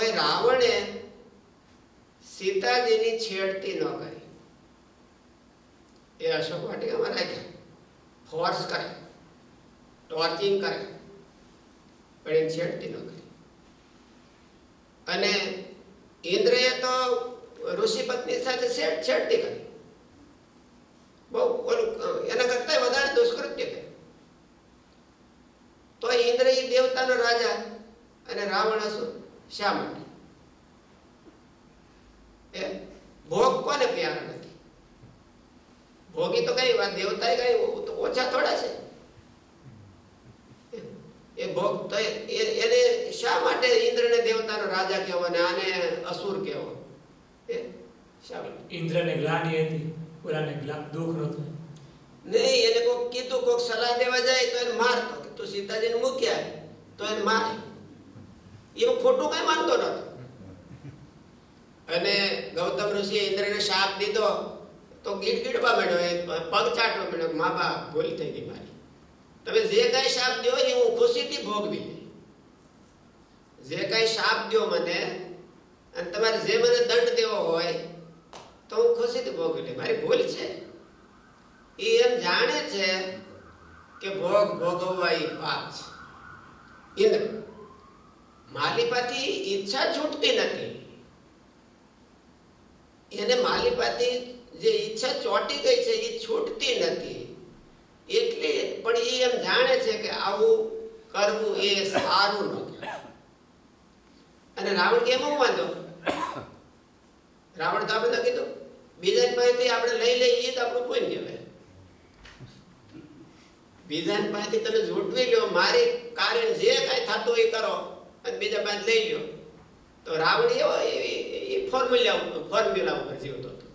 ભાઈ રાવણે સીતાજીની છેડતી ન કરી. એ અશોક વાટિકામાં રાખ્યા, ફોર્સ કરે, ટોર્ચિંગ કરે, પણ એને છેડતી ન કરી. અને ઇન્દ્રએ તો ઋષિ પત્ની સાથે છેડતી કરી, બહુ એના કરતા વધારે દુષ્કૃત્ય કર્યું. તો ઇન્દ્ર એ દેવતાનો રાજા અને રાવણ અસુર. શા માટે? એ ભોગ કોને પ્યાર નથી? ભોગી તો કઈ વાત, દેવતા કઈ ઓછા થોડા છે. એ ભોગ તો એને શા માટે ઇન્દ્રને દેવતાનો રાજા કહેવો અને આને અસુર કહેવો? એ શા માટે? ઇન્દ્રને ગ્લાનિ હતી, ઓલાને દુઃખ નહોતું. નહીં, એને કોઈક કીધું, કોઈક સલાહ દેવા જાય તો એને મારતો કે તું સીતાજીને મૂક્યા, તો એને મારે. એવું ખોટું કઈ માનતો નતો. અને ગૌતમ ઋષિએ ઇન્દ્રને શાપ દીધો તો ગીડગીડવા માંડ્યો, પગ ચાટવા માંડ્યો, મા બાપ ભૂલ થઈ ગઈ મારી, તમે જે કઈ શાપ દો એ હું ખુશીથી ભોગવી લે. જે કઈ શાપ દો મને, અને તમારે જે મને દંડ દેવો હોય તો હું ખુશીથી ભોગવી લે, મારી ભૂલ છે. એ એમ જાણે છે કે ભોગ ભોગવવા એ પાપ છે. ઇન્દ્ર માલિપાથી ઈચ્છા છૂટતી નથી. એને માલિપાથી જે ઈચ્છા ચોંટી ગઈ છે એ છૂટતી નથી. એટલે પણ એ એમ જાણે છે કે આવું કરવું એ સારું ન કહેવાય. અને રાવણ કે એમાં વાંધો, રાવણ તો આપણે કીધું બીજાની પાસેથી આપણે લઈ લઈએ એ તો આપણું કોઈ કહેવાય. બીજાની પાસેથી તમે ઝૂંટવી લો, મારી કારણ જે કાંઈ થતું એ કરો અને બીજા પાસે લઈ લો. તો રાવણ એવો એ ફોર્મ્યુલા ઉપર જીવતો હતો.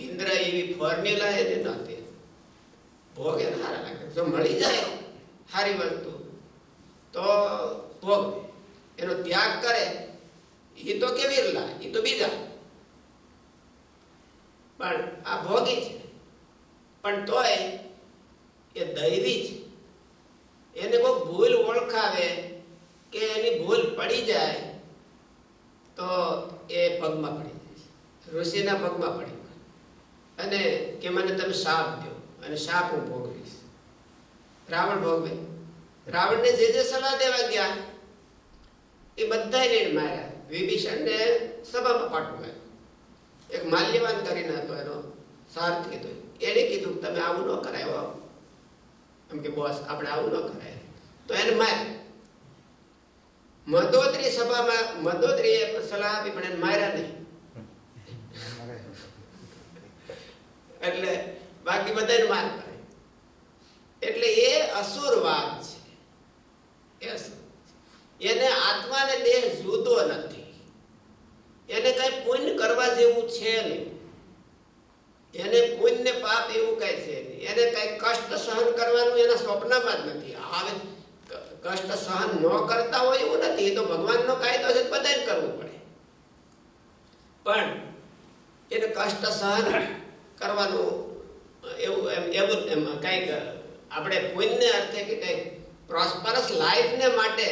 ઇન્દ્ર એવી ફોર્મ્યુલા એને નહોતી. ભોગ એને સારા લાગે, જો મળી જાય સારી વસ્તુ તો ભોગ, એનો ત્યાગ કરે એ તો કે વિરલા, એ તો બીજા. પણ આ ભોગી છે, પણ તોય એ દૈવી છે. એને કોઈ ભૂલ ઓળખાવે કે એની ભૂલ પડી જાય તો એ પગમાં પડી જાય, ઋષિના પગમાં પડી અને કે મને તમે શાપ દો અને શાપ હું ભોગવીશ. રાવણ ભોગવે. રાવણને જે સલાહ દેવા ગયા એ બધાને માર્યા. વિભીષણને સભામાં પાટું માર્યું. એક માલ્યવાન કરીને હતો, એનો સારથી હતો, એને કીધું તમે આવું ન કરાય, એમ કે બોસ આપણે આવું ન કરાય, તો એને માર્યા. મંદોદરી સભામાં મંદોદરીએ સલાહ આપી પણ એને માર્યા નહીં. એટલે બાકી બધાને માર કરે. એટલે એ અસુરવાદ છે. એને આત્મા ને દેહ જુદો નથી. એને કઈ પુણ્ય કરવા જેવું છે નહીં. એને પુણ્ય પાપ એવું કઈ છે નહીં. એને કઈ કષ્ટ સહન કરવાનું એના સ્વપ્નમાં જ નથી. આવે કષ્ટ સહન ન કરતા હોય એવું નથી. એ તો ભગવાનનો કાયદો છે, બધાને કરવું પડે. પણ એને કષ્ટ સહન કરવાનું એવું એમ કંઈક આપણે પુણ્ય અર્થે કે કંઈક પ્રોસ્પરસ લાઈફને માટે,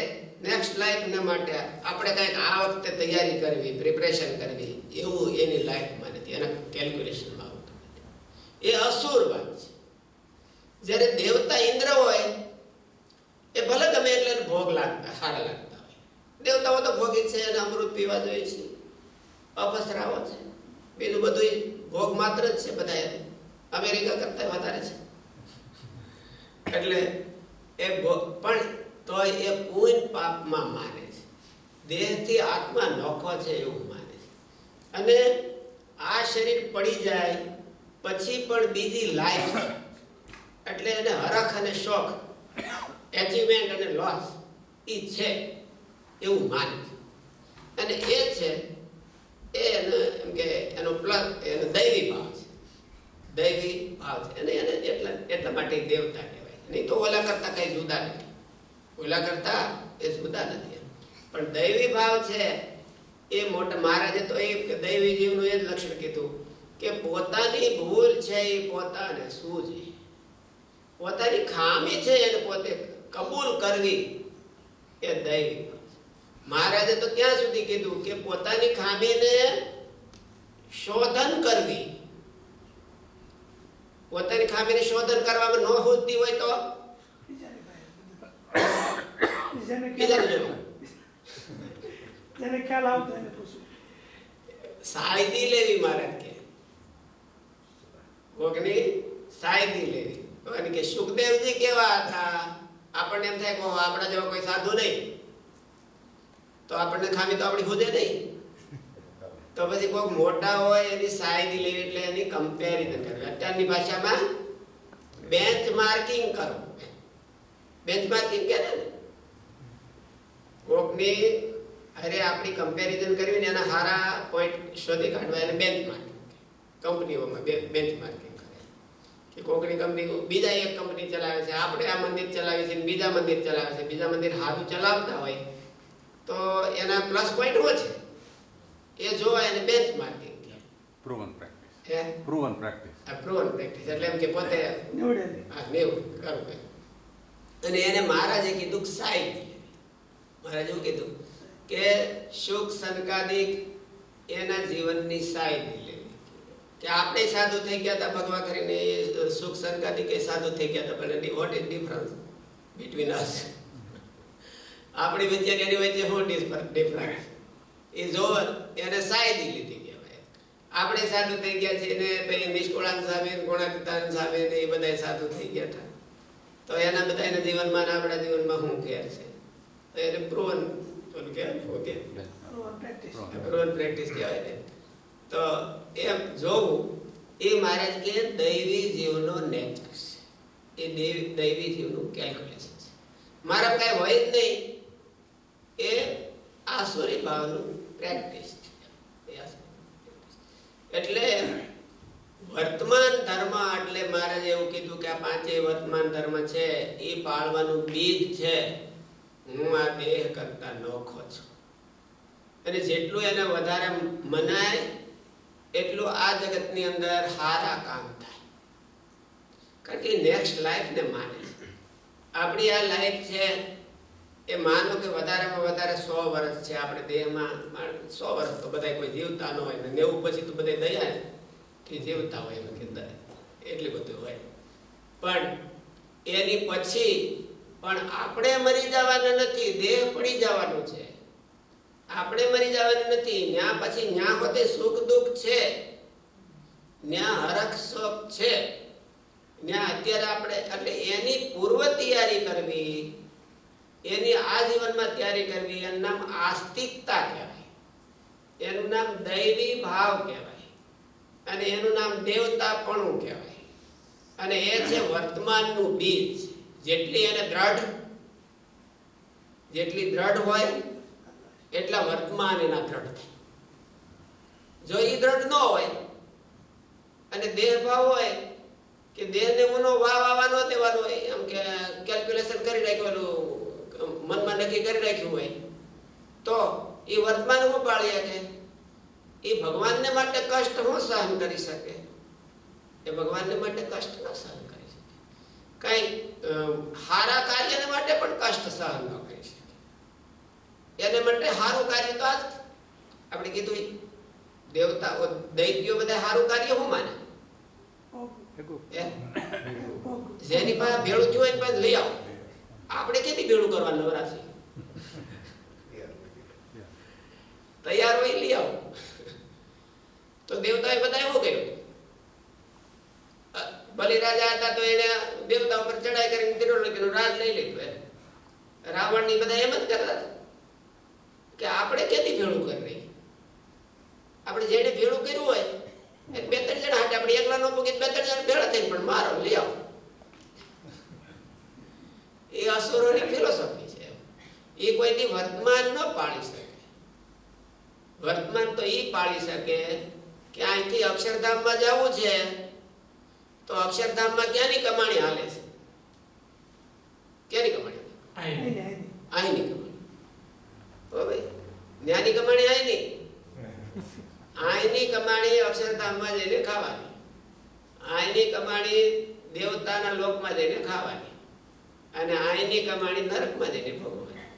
નેક્સ્ટ લાઈફને માટે આપણે કંઈક આ વખતે તૈયારી કરવી, પ્રિપરેશન કરવી, એવું એની લાઈફમાં નથી, એના કેલ્ક્યુલેશનમાં આવતું નથી. એ અસુરવાદ છે. જ્યારે દેવતા ઇન્દ્ર હોય એ ભલે ગમે એટલે ભોગ લાગતા સારા લાગતા હોય. દેવતાઓ તો ભોગી છે અને અમૃત પીવા જોઈએ છે, અપસરાવો છે, બીજું બધું ભોગ માત્ર જ છે. બધા અમેરિકા કરતા વધારે છે. એટલે એ પણ તો એ પૂર્ણ પાપમાં માને છે. દેહથી આત્મા નોખો છે એવું માને છે. અને આ શરીર પડી જાય પછી પણ બીજી લાઈફ છે. એટલે એને હરખ અને શોખ, એચિવમેન્ટ અને લોસ એ છે એવું માને છે. અને એ છે એનો એમ કે એનો પ્લસ એનો દૈવી ભાવ છે. દૈવી ભાવ છે અને એને એટલા માટે દેવતા કહેવાય. નહીં તો ઓલા કરતા કઈ જુદા નથી. ઓલા કરતા એ જુદા નથી. પણ દૈવી ભાવ છે એ મોટા. મહારાજે તો એ દૈવી જીવનું એ જ લક્ષણ કીધું કે પોતાની ભૂલ છે એ પોતાને સૂઝે, પોતાની ખામી છે એને પોતે કબૂલ કરવી, એ દૈવી ભાવ છે. મહારાજે તો ત્યાં સુધી કીધું કે પોતાની ખામીને શોધન કરવી. પોતાની ખામીને શોધન કરવામાં ન હોતી હોય તો સાયદી લેવી. મહારાજ કે કોકની સાયદી લેવી. કે સુખદેવજી કેવા હતા, આપણને એમ થાય કે આપણા જેવા કોઈ સાધુ નહીં, તો આપણને ખામી તો આપણી ખુદે નહીં. તો પછી કોઈક મોટા હોય એની સાયદી લેવી, એટલે એની કમ્પેરિઝન કરવી. અત્યારની ભાષામાં બેન્ચ માર્કિંગ કરવું. બેન્ચ માર્કિંગ કે ને કોકની અરે આપણી કમ્પેરિઝન કરવી ને એના સારા પોઈન્ટ શોધી કાઢવા, એને બેન્ચ માર્કિંગ. કંપનીઓમાં બેન્ચ માર્કિંગ કરે કે કોકની કંપની બીજા એક કંપની ચલાવે છે, આપણે આ મંદિર ચલાવીએ છીએ, બીજા મંદિર ચલાવે છે. બીજા મંદિર સારું ચલાવતા હોય તો એના પ્લસ પોઈન્ટ શું છે એ જોવા, એને બેન્ચ માર્કિંગ કહે. પ્રૂવન પ્રેક્ટિસ એટલે એમ કે પોતે નેવું કરવું. અને એને મહારાજે કીધું સાયદી લેવી. મહારાજે એવું કીધું કે સુખ સંકાદિક એના જીવનની સાયદી લેવી. કે આપણે સાધુ થઈ ગયા હતા ભગવા કરીને, સુખ સંકાદિક એ સાધુ થઈ ગયા હતા, પણ વોટ ઇઝ ડિફરન્સ બિટવીન અસ? આપણી વચ્ચે એની વચ્ચે શું ડિફરન્સ એ જો એને સાયદી લીધી કહેવાય. આપણે સાધુ થઈ ગયા છીએ ને પછી નિષ્કુળાન સામે, ગુણાતીતાન સામે ને એ બધા સાધુ થઈ ગયા હતા, તો એના બધા એના જીવનમાં ને આપણા જીવનમાં શું ફેર છે? તો એને પ્રૂવન પ્રેક્ટિસ કહેવાય ને. તો એમ જોવું એ મહારાજ કે દૈવી જીવનો નેચર છે, એ દૈવી જીવનું કેલ્ક્યુલેશન છે. મારા કાંઈ હોય જ નહીં, એ આસુરી ભાવનું પ્રેક્ટિસ છે. એટલે વર્તમાન ધર્મ એટલે મહારાજે એવું કીધું કે આ પાંચેય વર્તમાન ધર્મ છે એ પાળવાનું બીજ છે. હું આ દેહ કરતા નોખો છું, અને જેટલું એને વધારે મનાય એટલું આ જગતની અંદર સારા કામ થાય. કારણ કે નેક્સ્ટ લાઈફને માને છે. આપણી આ લાઈફ છે એ માનો કે વધારેમાં વધારે 100 વર્ષ છે. આપણે દેહમાં 100 વર્ષ તો બધા કોઈ જીવતા ન હોય ને, 90 પછી તો બધા દયાથી જીવતા હોય એમ કે એટલું બધું હોય. પણ એની પછી પણ આપણે મરી જવાના નથી, દેહ પડી જવાનું છે. આપણે મરી જવાનું નથી. ન્યા પછી ન્યા હોતે સુખ દુઃખ છે, ન્યા હરખ શોક છે, ન્યા અત્યારે આપણે એટલે એની પૂર્વ તૈયારી કરવી, એની આ જીવનમાં તૈયારી કરવી. એનું નામ આસ્તિકતા કહેવાય, એનું નામ દૈવી ભાવ કહેવાય, અને એનું નામ દેવતાપણું કહેવાય. અને એ છે વર્તમાનનું બીજ. જેટલી એને જેટલી દ્રઢ હોય એટલા વર્તમાન એના દ્રઢ થાય. જો એ દ્રઢ ન હોય અને દેહ ભાવ હોય કે દેહને ઉનો વાવા ન દેવાનો હોય, એમ કે કેલ્ક્યુલેશન કરી રાખ્યું, મનમાં નક્કી કરી રાખ્યું હોય, તો એ વર્તમાન હું પાળી શકે? એ ભગવાનને માટે કષ્ટ હું સહન કરી શકે? એ ભગવાનને માટે કષ્ટ ન સહન કરી શકે. કઈ સારા કાર્યને માટે પણ કષ્ટ સહન ન કરી શકે. એને માટે સારું કાર્ય તો આજ આપણે કીધું દેવતાઓ દૈત્યો બધા સારું કાર્ય શું માને? જેની પાસે ભેળું થયું એની પાસે લઈ આવો. આપણે કેથી ભેળું કરવાનું? નવરાત્રી તૈયાર હોય લઈ આવો. તો દેવતાએ બધા એવું કર્યું. બલિ રાજા હતા તો એને દેવતા ઉપર ચડાઈ કરીને તિરુલોકીનું રાજ લઈ લીધું. રાવણની બધા એમ જ કરતા કે આપણે કેથી ભેળું કરી રહી? આપણે જેને ભેળું કર્યું હોય એ 2-3 જણા હાટે આપણે એકલા ન પૂગી 2-3 જણા ભેળા થઈને પણ મારો લઈ આવો. એ અસુરોની ફિલોસોફી છે. એ કોઈથી વર્તમાન ન પાળી શકે. વર્તમાન તો એ પાળી શકે કે અહીંથી અક્ષરધામમાં જવું છે તો અક્ષરધામમાં ક્યાંની કમાણી હાલે છે? ક્યાંની કમાણી? અહીંની કમાણી. ઓ ભાઈ, ન્યાની કમાણી અહીંની. અહીંની કમાણી અક્ષરધામમાં જઈને ખાવાની, અહીંની કમાણી દેવતાના લોકમાં જઈને ખાવાની, અને અહીંની કમાણી નરકમાં જઈને ભોગવવાની.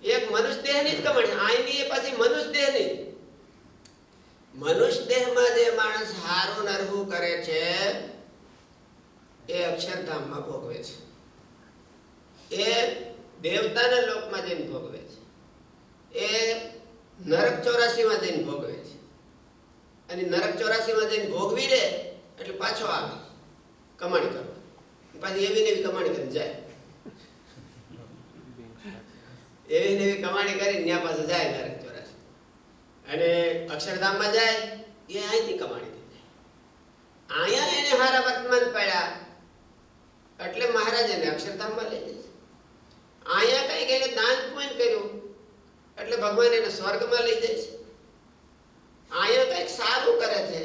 એક મનુષ્ય દેહની જ કમાણી. આઈની એ પાછી મનુષ્ય દેહની. મનુષ્ય દેહમાં જે માણસ હારું નરહું કરે છે એ અક્ષરધામમાં ભોગવે છે. એ દેવતાના લોકમાં જઈને ભોગવે છે. એ નરક 84માં જઈને ભોગવે છે. અને નરક 84માં જઈને ભોગવી દે એટલે પાછો આવે કમાણી કરવા. પાછી એવી ને એવી કમાણી કરીને જાય. એવી ને એવી કમાણી કરીને ત્યાં પાછો જાય નરક 84. અને અક્ષરધામમાં જાય એ અહીંથી કમાણી થઈ જાય. અહીંયા એને હારા વર્તમાન પડ્યા એટલે મહારાજ એને અક્ષરધામમાં લઈ જાય. અહીંયા કઈક એને દાન પુણ્ય કર્યું એટલે ભગવાન એને સ્વર્ગમાં લઈ જાય છે. અહીંયા કઈક સારું કરે છે,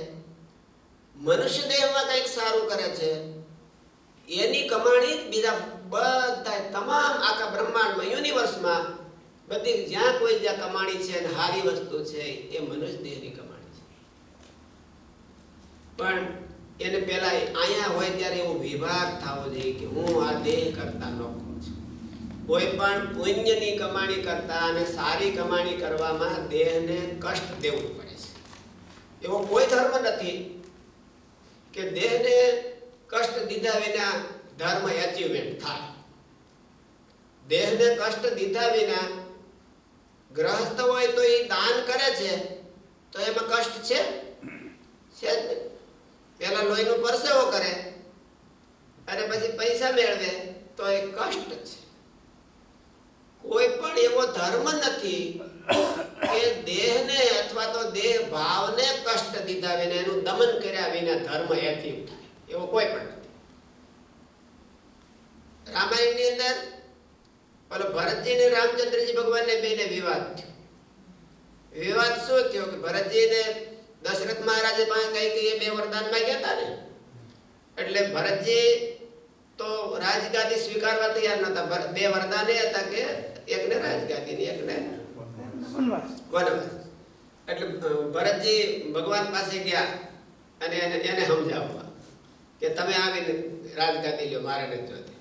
મનુષ્ય દેહમાં કઈક સારું કરે છે, એની કમાણી બીજા બધા તમામ આખા બ્રહ્માંડમાં યુનિવર્સમાં બધી જ્યાં કોઈ જ્યાં કમાણી છે અને સારી વસ્તુ છે એ મનુષ્ય દેહની કમાણી છે. પણ એને પેલા અહીંયા હોય ત્યારે એવો વિભાગ થવો જોઈએ કે હું આ દેહ કરતા નોખો છું. કોઈ પણ પુણ્યની કમાણી કરતા અને સારી કમાણી કરવામાં દેહને કષ્ટ દેવું પડે છે. એવો કોઈ ધર્મ નથી કે દેહને કષ્ટ દીધા વિના ધર્મ એચીવમેન્ટ થાય. દેહને કષ્ટ દીધા વિના ગ્રહસ્થ હોય તો એ દાન કરે છે તો એમાં કષ્ટ છે જ નહીં. પેલા લોહીનો પરસેવો કરે અને પછી પૈસા મેળવે તો એ કષ્ટ છે. કોઈ પણ એવો ધર્મ નથી કે દેહને અથવા તો દેહ ભાવને કષ્ટ દીધા વિના એનું દમન કર્યા વિના ધર્મ એચીવ થાય એવો કોઈ પણ નથી. રામાયણની અંદર પેલો ભરતજી ને રામચંદ્રજી ભગવાનને બેને વિવાદ થયો. વિવાદ શું થયો કે ભરતજીને દશરથ મહારાજે પાસે કઈ એ બે વરદાન માંગ્યા હતા ને એટલે ભરતજી તો રાજગાદી સ્વીકારવા તૈયાર નતા. બે વરદાન એ હતા કે એકને રાજગાદી ને એકને વનવાસ. એટલે ભરતજી ભગવાન પાસે ગયા અને એને સમજાવવા કે તમે આવીને રાજગાદી લ્યો, મારે નથી જોતી.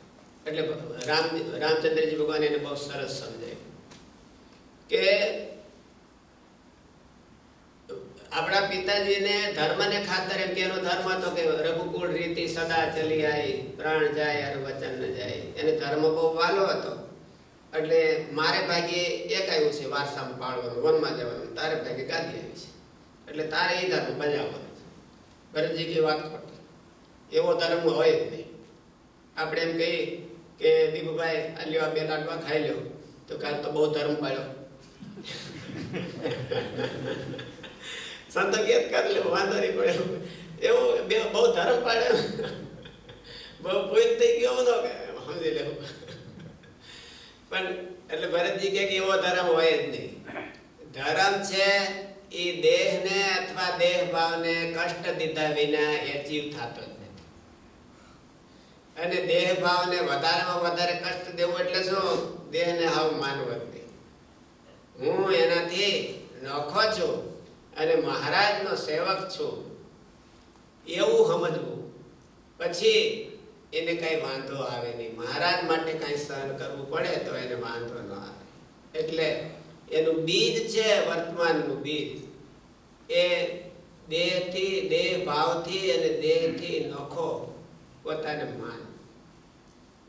એટલે રામચંદ્રજી ભગવાન એને બહુ સરસ સમજાવ્યું કે આપણા પિતાજીને ધર્મને ખાતર એમ કે એનો ધર્મ હતો કે રઘુકુળ રીતિ સદા ચલી આવી, પ્રાણ જાય અર વચન ન જાય. એને ધર્મ બહુ વાલો હતો એટલે મારે ભાગ્યે એક આવ્યું છે વારસામાં પાળવાનું, વનમાં જવાનું, તારે ભાગ્યે ગાદી આવી છે એટલે તારે એ ધર્મ બજાવવાનો છે. ભરતજી કે વાત ખોટી, એવો ધર્મ હોય જ નહીં. આપણે એમ કહીએ કે દીપુભાઈ આ લ્યો આ બે લાડવા ખાઈ લ્યો તો કાલ તો બહુ ધર્મ પાડ્યો. સંતો કે કરી લે વાંધો નહીં પડે, એવું બે બહુ ધર્મ પાડે બહુ પૂરી થઈ ગયો ન કે સમજી લેવું. પણ એટલે ભરતજી કે એવો ધર્મ હોય જ નહીં. ધર્મ છે એ દેહને અથવા દેહ ભાવને કષ્ટ દીધા વિના એચીવ થતો જ નથી. અને દેહ ભાવને વધારેમાં વધારે કષ્ટ દેવું એટલે શું? દેહને હાવ માનવું જ નહીં. હું એનાથી નોખો છું અને મહારાજનો સેવક છું એવું સમજવું, પછી એને કઈ વાંધો આવે નહીં. મહારાજ માટે કઈ સહન કરવું પડે તો એને વાંધો ન આવે. એટલે એનું બીજ છે વર્તમાનનું બીજ, એ દેહથી, દેહ ભાવથી અને દેહથી નોખો પોતાને માન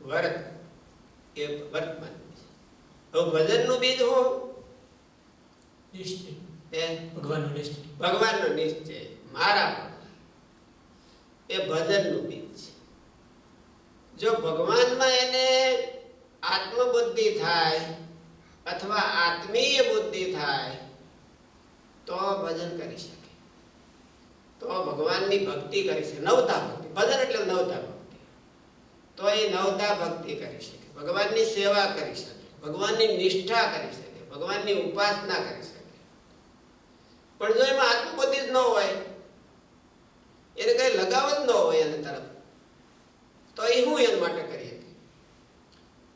વર્ત એ વર્તમાન છે. હવે ભજનનું બીજ હું નિશ્ચય, એ ભગવાનનો નિશ્ચય, ભગવાનનો નિશ્ચય મારા એ ભજનનું બીજ છે. જો ભગવાનમાં એને આત્મબુદ્ધિ થાય અથવા આત્મીય બુદ્ધિ થાય તો ભજન કરી શકે, તો ભગવાનની ભક્તિ કરી શકે. નવતા ભક્તિ, ભજન એટલે નવતા ભક્તિ. તો એ નવતા ભક્તિ કરી શકે, ભગવાનની સેવા કરી શકે, ભગવાનની નિષ્ઠા કરી શકે, ભગવાનની ઉપાસના કરી શકે. પણ જો એમાં આત્મબુદ્ધિ જ ન હોય, એને કઈ લગાવ જ ન હોય એના તરફ, તો એ હું એના માટે કરીએ?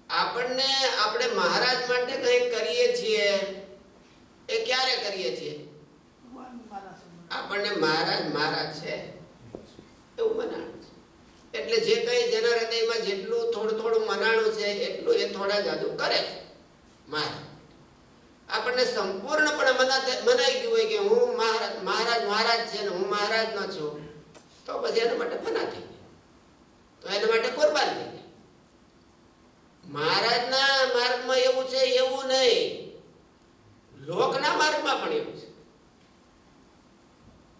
આપણે મહારાજ માટે કંઈક કરીએ છીએ એ ક્યારે કરીએ છીએ? આપણને મહારાજ મારા છે એવું મનાણું છે. એટલે જે કઈ જેના હૃદયમાં જેટલું થોડું થોડું મનાણું છે એટલું એ થોડા જાદુ કરે મહારાજ. આપણને સંપૂર્ણપણે મનાઈ ગયું હોય કે હું મહારાજ છે ને હું મહારાજ નો છું, તો પછી એના માટે ફના થઈ જાય, તો એના માટે કુરબાન થઈ જાય. મહારાજના માર્ગમાં એવું છે એવું નહીં, લોકના માર્ગમાં પણ એવું છે.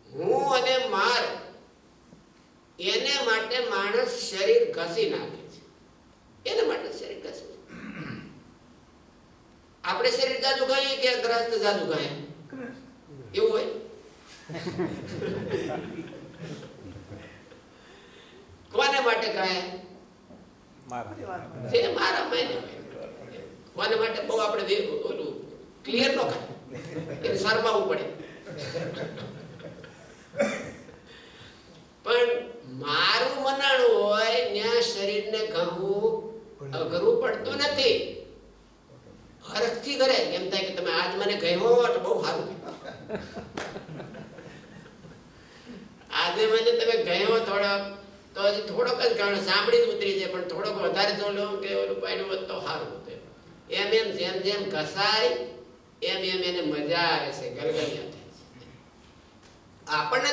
હું અને માર એને માટે માણસ શરીર ઘસી નાખે છે, એના માટે શરીર ઘસે છે. આપણે શરીર જાજુ ગાઈએ કે ગ્રસ્ત જાજુ ગાય એવું હોય? કોને માટે ગાય? જે મારા માયને કોને માટે બહુ આપણે ઓલું ક્લિયર ન કરે, એને શરમાવવું પડે. પણ મારું મનાણું હોય ત્યાં શરીરને ગાવું અઘરું પડતું નથી, હરખથી કરે. એમ થાય કે તમે આજ મને ગયો તો બહુ સારું, આજે મને તમે ગયો થોડોક, તો હજી થોડોક જ ગાણો સાંભળી જ ઉતરી જાય, પણ થોડોક વધારે જો લો કે ઓલું પાડ્યું હોત તો સારું હતું. એમ એમ જેમ જેમ ઘસાય એમ એમ એને મજા આવે છે, ગલગલિયા થાય છે આપણને.